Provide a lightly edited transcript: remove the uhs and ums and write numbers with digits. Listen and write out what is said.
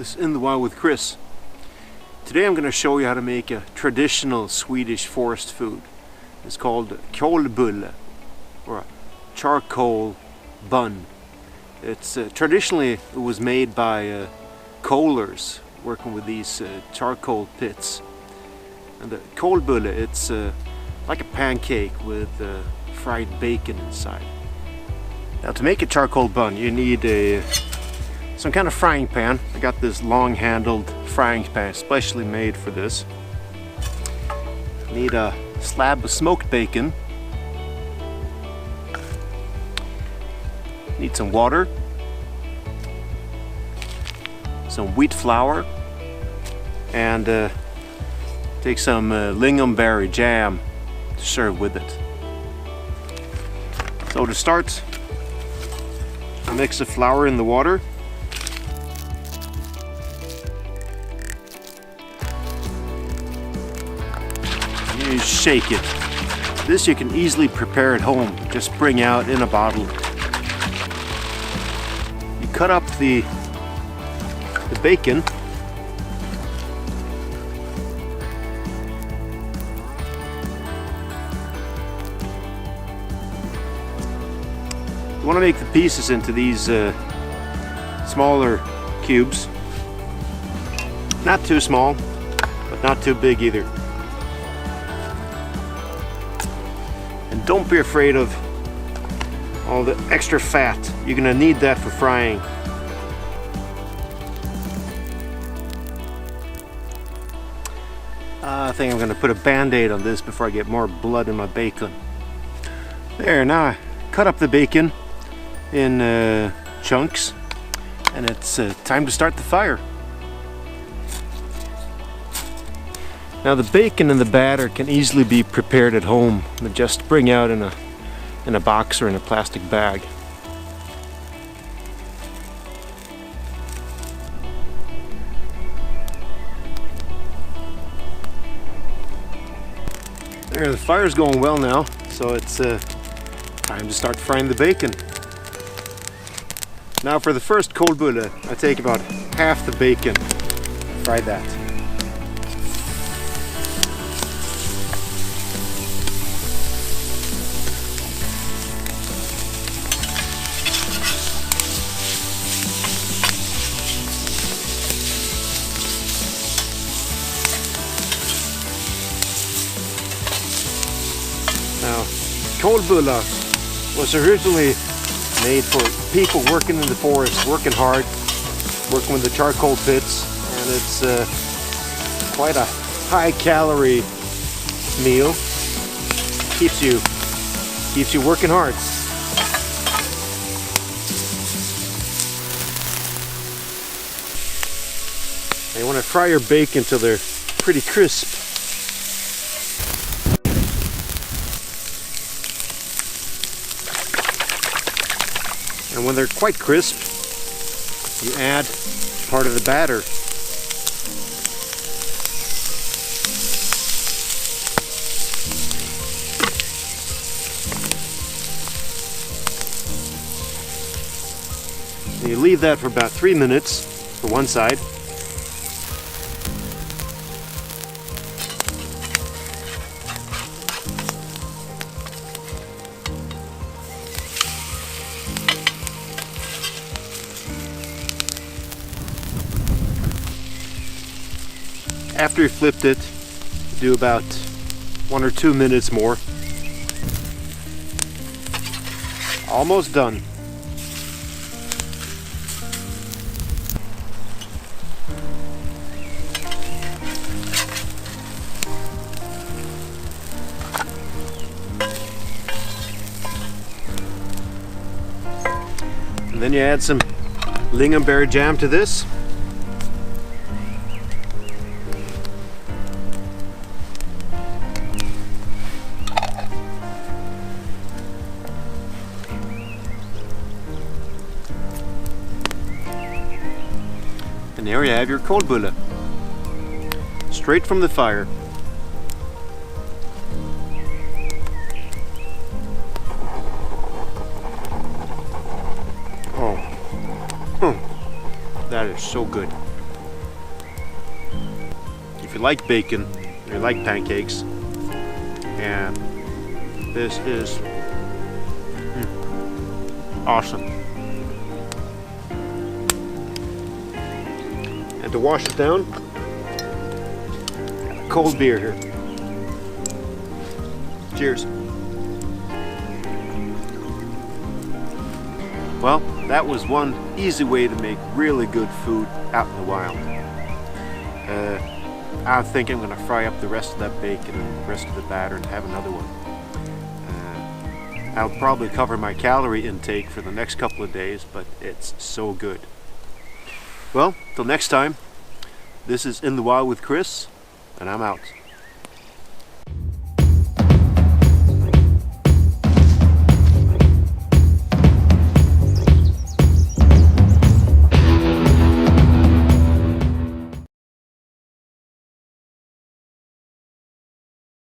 This is In the Wild with Chris. Today I'm going to show you how to make a traditional Swedish forest food. It's called kolbulle, or a charcoal bun. It's traditionally it was made by kohlers working with these charcoal pits. And the kolbulle, it's like a pancake with fried bacon inside. Now to make a charcoal bun you need some kind of frying pan. I got this long-handled frying pan specially made for this. Need a slab of smoked bacon. Need some water. Some wheat flour. And take some lingonberry jam to serve with it. So to start, I mix the flour in the water. You shake it. This you can easily prepare at home. Just bring out in a bottle. You cut up the bacon. You want to make the pieces into these smaller cubes. Not too small, but not too big either. And don't be afraid of all the extra fat. You're gonna need that for frying. I think I'm gonna put a band-aid on this before I get more blood in my bacon. There, now I cut up the bacon in chunks, and it's time to start the fire. Now the bacon and the batter can easily be prepared at home. Just bring out in a box or in a plastic bag. There, the fire's going well now, so it's time to start frying the bacon. Now for the first kolbulle, I take about half the bacon, fry that. Now, kolbullar was originally made for people working in the forest, working hard, working with the charcoal pits, and it's quite a high-calorie meal. Keeps you working hard. And you want to fry your bacon till they're pretty crisp. And when they're quite crisp, you add part of the batter. And you leave that for about 3 minutes for one side. After you flipped it, do about 1 or 2 minutes more. Almost done. And then you add some lingonberry jam to this. And there you have your kolbulle, straight from the fire. Oh, that is so good. you like bacon, or you like pancakes. And this is awesome. And to wash it down, cold beer here. Cheers. Well, that was one easy way to make really good food out in the wild. I think I'm going to fry up the rest of that bacon and the rest of the batter and have another one. I'll probably cover my calorie intake for the next couple of days, but it's so good. Well, till next time, this is In the Wild with Chris, and I'm out.